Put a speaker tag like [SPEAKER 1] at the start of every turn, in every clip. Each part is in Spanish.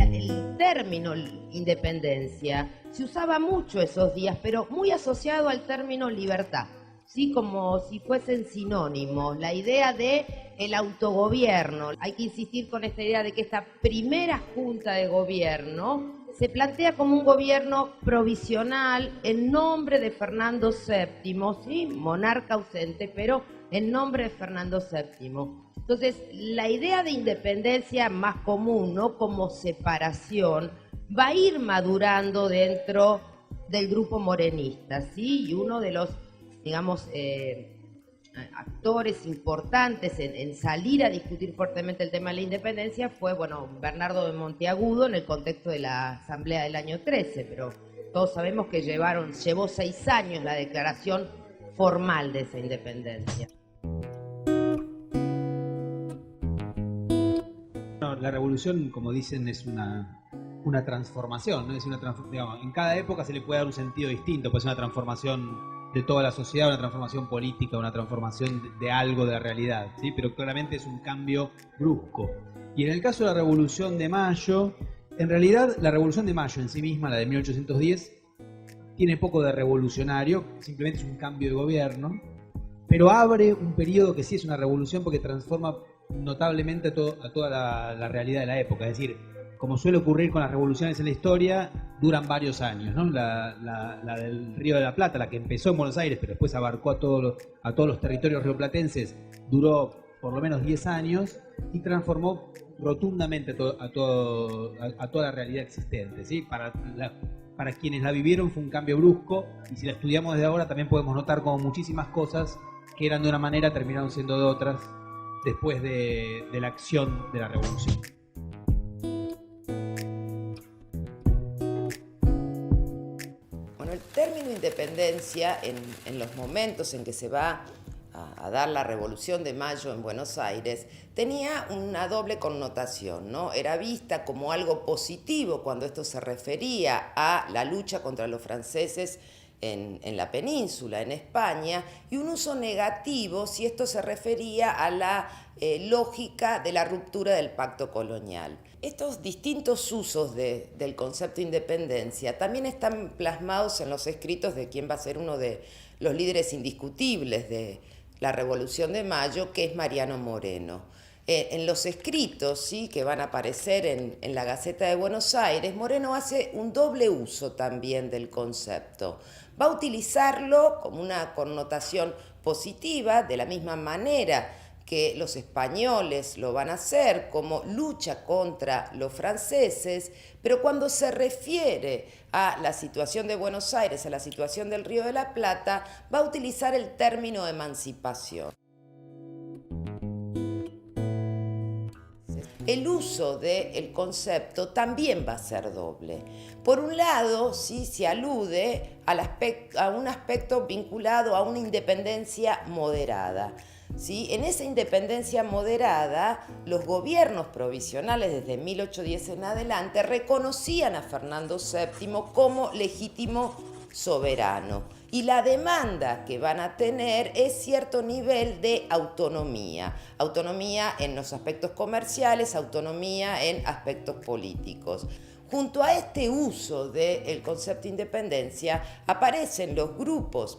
[SPEAKER 1] El término independencia se usaba mucho esos días, pero muy asociado al término libertad, ¿sí? Como si fuesen sinónimos. La idea de el autogobierno. Hay que insistir con esta idea de que esta primera junta de gobierno se plantea como un gobierno provisional en nombre de Fernando VII, ¿sí? Monarca ausente, pero en nombre de Fernando VII. Entonces, la idea de independencia más común, ¿no? Como separación, va a ir madurando dentro del grupo morenista, ¿sí? Y uno de los, digamos, actores importantes en salir a discutir fuertemente el tema de la independencia fue, bueno, Bernardo de Monteagudo en el contexto de la Asamblea del año 13, pero todos sabemos que llevó 6 años la declaración formal de esa independencia.
[SPEAKER 2] La revolución, como dicen, es una transformación, ¿no? Digamos, en cada época se le puede dar un sentido distinto, puede ser una transformación de toda la sociedad, una transformación política, una transformación de algo de la realidad, ¿sí? Pero claramente es un cambio brusco. Y en el caso de la Revolución de Mayo, en realidad la Revolución de Mayo en sí misma, la de 1810, tiene poco de revolucionario, simplemente es un cambio de gobierno, pero abre un periodo que sí es una revolución porque transforma notablemente a toda la realidad de la época. Es decir, como suele ocurrir con las revoluciones en la historia, duran varios años, ¿no? La del Río de la Plata, la que empezó en Buenos Aires, pero después abarcó a todos los territorios rioplatenses, duró por lo menos 10 años y transformó rotundamente a toda la realidad existente, ¿sí? Para quienes la vivieron fue un cambio brusco, y si la estudiamos desde ahora también podemos notar como muchísimas cosas que eran de una manera terminaron siendo de otras después de la acción de la revolución.
[SPEAKER 1] Bueno, el término independencia en los momentos en que se va a dar la Revolución de Mayo en Buenos Aires, tenía una doble connotación, ¿no? Era vista como algo positivo cuando esto se refería a la lucha contra los franceses en la península, en España, y un uso negativo si esto se refería a la lógica de la ruptura del pacto colonial. Estos distintos usos del concepto de independencia también están plasmados en los escritos de quien va a ser uno de los líderes indiscutibles de la Revolución de Mayo, que es Mariano Moreno. En los escritos, ¿sí?, que van a aparecer en la Gaceta de Buenos Aires, Moreno hace un doble uso también del concepto. Va a utilizarlo como una connotación positiva, de la misma manera que los españoles lo van a hacer, como lucha contra los franceses, pero cuando se refiere a la situación de Buenos Aires, a la situación del Río de la Plata, va a utilizar el término emancipación. El uso del concepto también va a ser doble. Por un lado, sí, se alude a un aspecto vinculado a una independencia moderada. ¿Sí? En esa independencia moderada, los gobiernos provisionales desde 1810 en adelante reconocían a Fernando VII como legítimo soberano. Y la demanda que van a tener es cierto nivel de autonomía. Autonomía en los aspectos comerciales, autonomía en aspectos políticos. Junto a este uso del concepto de independencia aparecen los grupos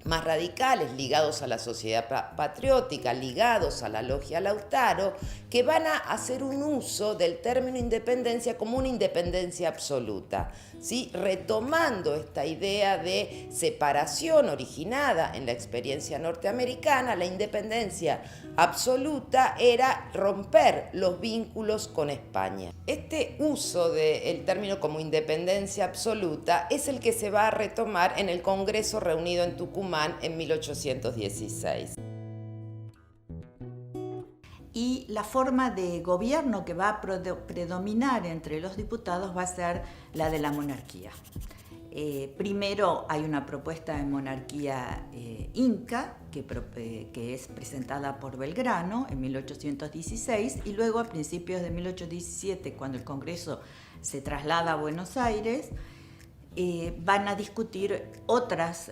[SPEAKER 1] más radicales, ligados a la sociedad patriótica, ligados a la logia Lautaro, que van a hacer un uso del término independencia como una independencia absoluta, ¿sí? Retomando esta idea de separación originada en la experiencia norteamericana. La independencia absoluta era romper los vínculos con España. Este uso del término como independencia absoluta es el que se va a retomar en el Congreso reunido en Tucumán en 1816.
[SPEAKER 3] Y la forma de gobierno que va a predominar entre los diputados va a ser la de la monarquía. Primero hay una propuesta de monarquía inca que es presentada por Belgrano en 1816, y luego a principios de 1817, cuando el Congreso se traslada a Buenos Aires, van a discutir otras,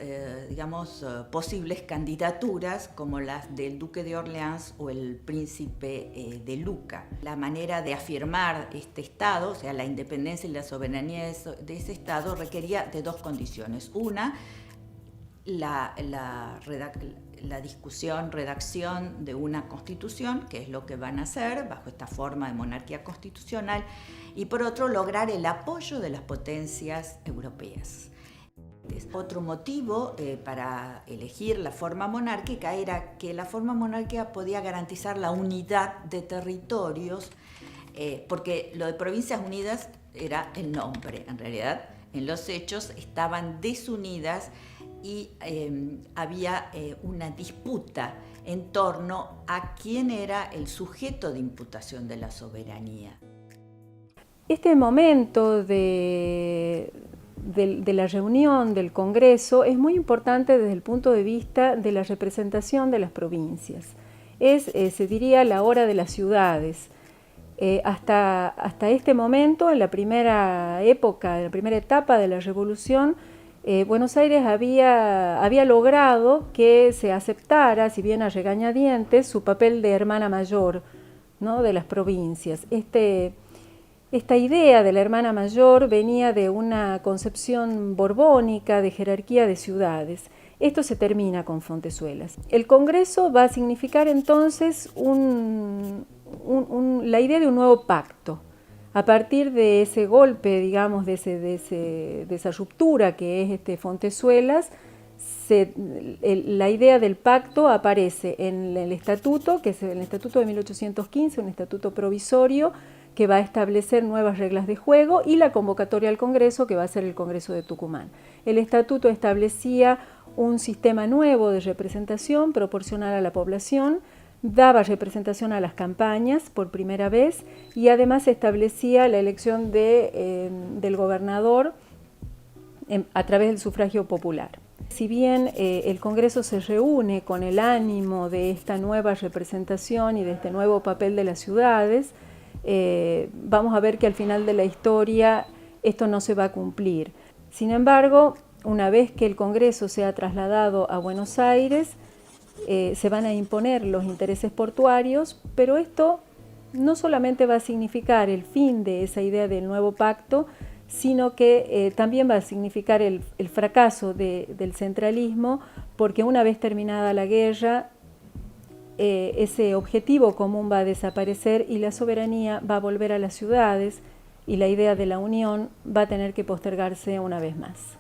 [SPEAKER 3] posibles candidaturas como las del duque de Orleans o el príncipe de Luca. La manera de afirmar este Estado, o sea, la independencia y la soberanía de ese Estado, requería de dos condiciones. Una, la redacción de una constitución, que es lo que van a hacer bajo esta forma de monarquía constitucional, y por otro, lograr el apoyo de las potencias europeas. Otro motivo para elegir la forma monárquica era que la forma monárquica podía garantizar la unidad de territorios, porque lo de Provincias Unidas era el nombre, en realidad en los hechos estaban desunidas y había una disputa en torno a quién era el sujeto de imputación de la soberanía.
[SPEAKER 4] Este momento de la reunión del Congreso es muy importante desde el punto de vista de la representación de las provincias. Es, se diría, la hora de las ciudades. Hasta este momento, en la primera época, en la primera etapa de la Revolución, Buenos Aires había logrado que se aceptara, si bien a regañadientes, su papel de hermana mayor, ¿no?, de las provincias. Esta idea de la hermana mayor venía de una concepción borbónica de jerarquía de ciudades. Esto se termina con Fontezuelas. El Congreso va a significar entonces la idea de un nuevo pacto. A partir de ese golpe, digamos, de esa ruptura que es Fontezuelas, la idea del pacto aparece en el estatuto, que es el estatuto de 1815, un estatuto provisorio que va a establecer nuevas reglas de juego, y la convocatoria al Congreso, que va a ser el Congreso de Tucumán. El estatuto establecía un sistema nuevo de representación proporcional a la población, daba representación a las campañas por primera vez y además establecía la elección del gobernador a través del sufragio popular. Si bien el Congreso se reúne con el ánimo de esta nueva representación y de este nuevo papel de las ciudades, vamos a ver que al final de la historia esto no se va a cumplir. Sin embargo, una vez que el Congreso se ha trasladado a Buenos Aires, se van a imponer los intereses portuarios, pero esto no solamente va a significar el fin de esa idea del nuevo pacto, sino que también va a significar el fracaso del centralismo, porque una vez terminada la guerra, ese objetivo común va a desaparecer y la soberanía va a volver a las ciudades y la idea de la unión va a tener que postergarse una vez más.